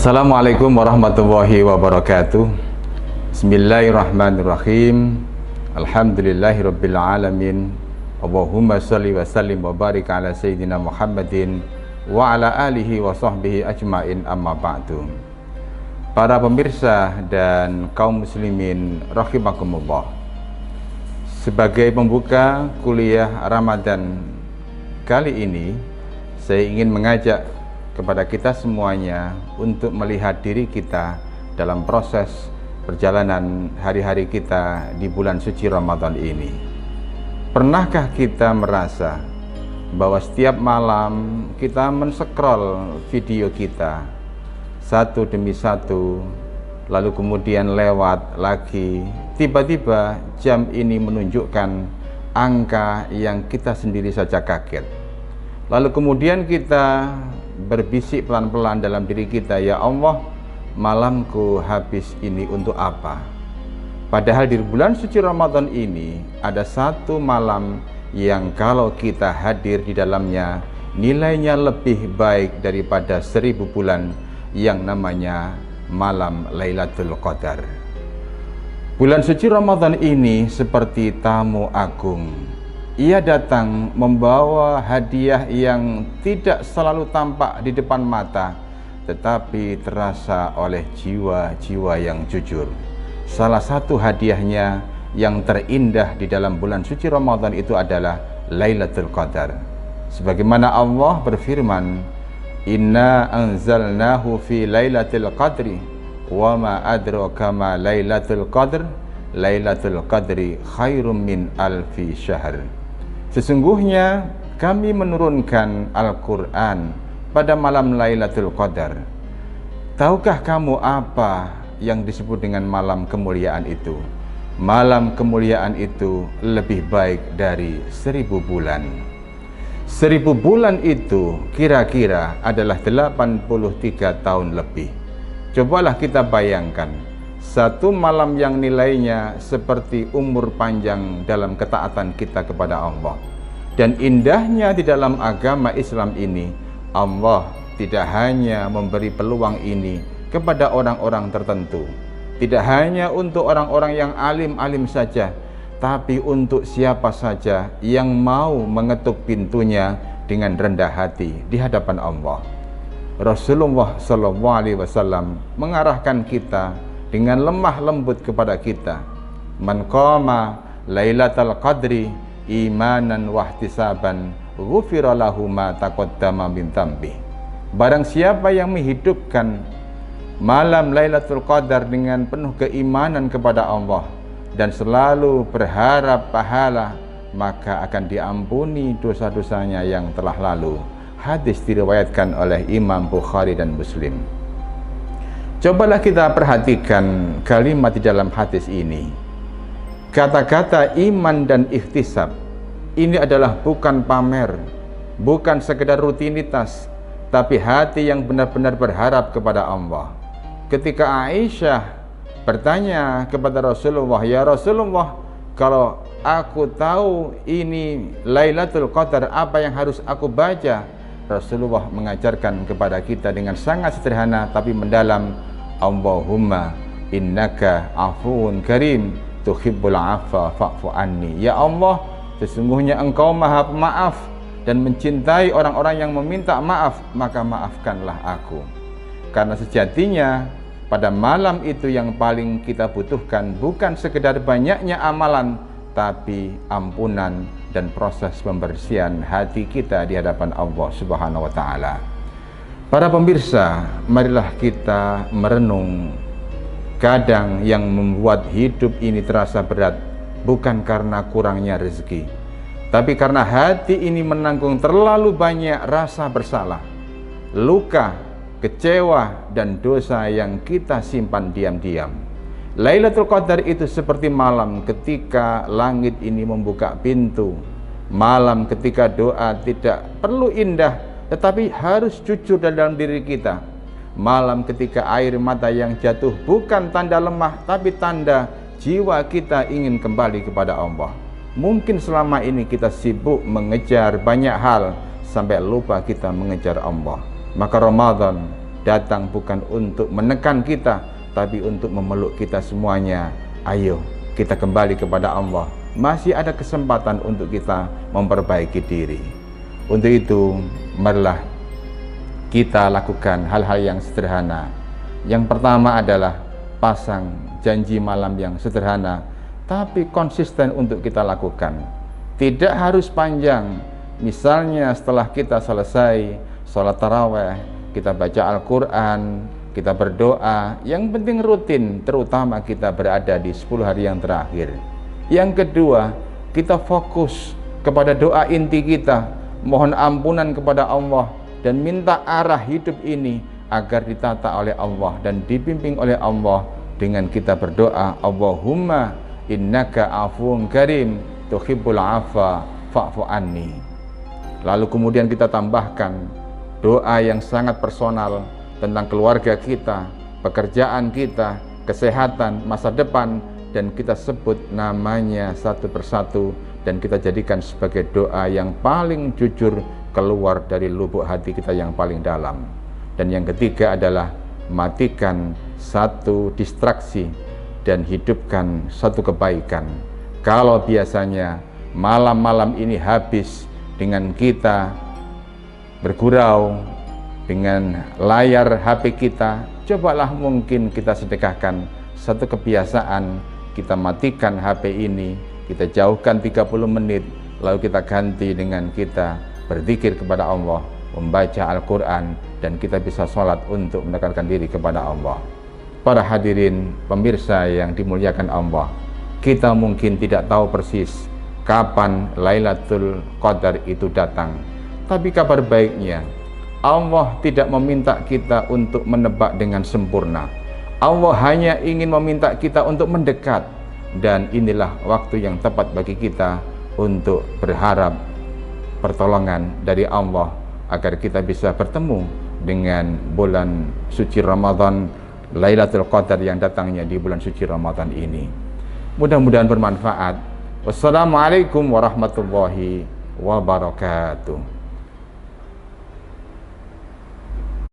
Assalamualaikum warahmatullahi wabarakatuh. Bismillahirrahmanirrahim. Alhamdulillahirabbil alamin. Allahumma shalli wa sallim wa barik ala sayyidina Muhammadin wa ala alihi wa sahbihi ajmain, amma ba'du. Para pemirsa dan kaum muslimin rahimakumullah, sebagai pembuka kuliah Ramadan kali ini, saya ingin mengajak kepada kita semuanya untuk melihat diri kita dalam proses perjalanan hari-hari kita di bulan suci Ramadan ini. Pernahkah kita merasa bahwa setiap malam kita men-scroll video kita satu demi satu, lalu kemudian lewat lagi, tiba-tiba jam ini menunjukkan angka yang kita sendiri saja kaget. Lalu kemudian kita berbisik pelan-pelan dalam diri kita, ya Allah, malamku habis ini untuk apa? Padahal di bulan suci Ramadan ini ada satu malam yang kalau kita hadir di dalamnya nilainya lebih baik daripada 1000 bulan, yang namanya malam Lailatul Qadar. Bulan suci Ramadan ini seperti tamu agung. Ia datang membawa hadiah yang tidak selalu tampak di depan mata, tetapi terasa oleh jiwa-jiwa yang jujur. Salah satu hadiahnya yang terindah di dalam bulan suci Ramadan itu adalah Lailatul Qadar. Sebagaimana Allah berfirman, "Inna anzalnahu fi Lailatul Qadri wa ma adraka ma Lailatul Qadr, Lailatul Qadri khairum min alfi syahr." Sesungguhnya kami menurunkan Al-Quran pada malam Lailatul Qadar. Tahukah kamu apa yang disebut dengan malam kemuliaan itu? Malam kemuliaan itu lebih baik dari 1000 bulan. 1000 bulan itu kira-kira adalah 83 tahun lebih. Cobalah kita bayangkan, satu malam yang nilainya seperti umur panjang dalam ketaatan kita kepada Allah. Dan indahnya di dalam agama Islam ini, Allah tidak hanya memberi peluang ini kepada orang-orang tertentu, tidak hanya untuk orang-orang yang alim-alim saja, tapi untuk siapa saja yang mau mengetuk pintunya dengan rendah hati di hadapan Allah. Rasulullah SAW mengarahkan kita dengan lemah lembut kepada kita, "Man qama Lailatul Qadri imanan wahtisaban ghufira lahu ma taqaddama min dhanbi." Barang siapa yang menghidupkan malam Lailatul Qadar dengan penuh keimanan kepada Allah dan selalu berharap pahala, maka akan diampuni dosa-dosanya yang telah lalu. Hadis diriwayatkan oleh Imam Bukhari dan Muslim. Cobalah kita perhatikan kalimat di dalam hadis ini. Kata-kata iman dan ihtisab ini adalah bukan pamer, bukan sekedar rutinitas, tapi hati yang benar-benar berharap kepada Allah. Ketika Aisyah bertanya kepada Rasulullah, "Ya Rasulullah, kalau aku tahu ini Lailatul Qadar, apa yang harus aku baca?" Rasulullah mengajarkan kepada kita dengan sangat sederhana tapi mendalam, "Allahumma innaka afuun karim tuhibbul afwa fa'fu anni." Ya Allah, sesungguhnya Engkau Maha Pemaaf dan mencintai orang-orang yang meminta maaf, maka maafkanlah aku. Karena sejatinya pada malam itu yang paling kita butuhkan bukan sekedar banyaknya amalan, tapi ampunan dan proses pembersihan hati kita di hadapan Allah Subhanahu wa taala. Para pemirsa, marilah kita merenung. Kadang yang membuat hidup ini terasa berat bukan karena kurangnya rezeki, tapi karena hati ini menanggung terlalu banyak rasa bersalah, luka, kecewa, dan dosa yang kita simpan diam-diam. Lailatul Qadar itu seperti malam ketika langit ini membuka pintu, malam ketika doa tidak perlu indah tetapi harus jujur dalam diri kita, malam ketika air mata yang jatuh bukan tanda lemah tapi tanda jiwa kita ingin kembali kepada Allah. Mungkin selama ini kita sibuk mengejar banyak hal sampai lupa kita mengejar Allah. Maka Ramadan datang bukan untuk menekan kita, tapi untuk memeluk kita semuanya. Ayo kita kembali kepada Allah. Masih ada kesempatan untuk kita memperbaiki diri. Untuk itu, marilah kita lakukan hal-hal yang sederhana. Yang pertama adalah pasang janji malam yang sederhana, tapi konsisten untuk kita lakukan. Tidak harus panjang. Misalnya setelah kita selesai sholat taraweh, kita baca Al-Quran, kita berdoa. Yang penting rutin, terutama kita berada di 10 hari yang terakhir. Yang kedua, kita fokus kepada doa inti kita, mohon ampunan kepada Allah dan minta arah hidup ini agar ditata oleh Allah dan dibimbing oleh Allah dengan kita berdoa, Allahumma innaka afuwun karim tuhibbul afa fa'fu anni. Lalu kemudian kita tambahkan doa yang sangat personal tentang keluarga kita, pekerjaan kita, kesehatan, masa depan, dan kita sebut namanya satu persatu dan kita jadikan sebagai doa yang paling jujur keluar dari lubuk hati kita yang paling dalam. Dan yang ketiga adalah matikan satu distraksi dan hidupkan satu kebaikan. Kalau biasanya malam-malam ini habis dengan kita bergurau dengan layar HP kita, cobalah mungkin kita sedekahkan satu kebiasaan. Kita matikan HP ini, kita jauhkan 30 menit, lalu kita ganti dengan kita berzikir kepada Allah, membaca Al-Quran, dan kita bisa sholat untuk mendekatkan diri kepada Allah. Para hadirin pemirsa yang dimuliakan Allah, kita mungkin tidak tahu persis kapan Lailatul Qadar itu datang, tapi kabar baiknya Allah tidak meminta kita untuk menebak dengan sempurna. Allah hanya ingin meminta kita untuk mendekat, dan inilah waktu yang tepat bagi kita untuk berharap pertolongan dari Allah agar kita bisa bertemu dengan bulan suci Ramadan, Lailatul Qadar yang datangnya di bulan suci Ramadan ini. Mudah-mudahan bermanfaat. Wassalamualaikum warahmatullahi wabarakatuh.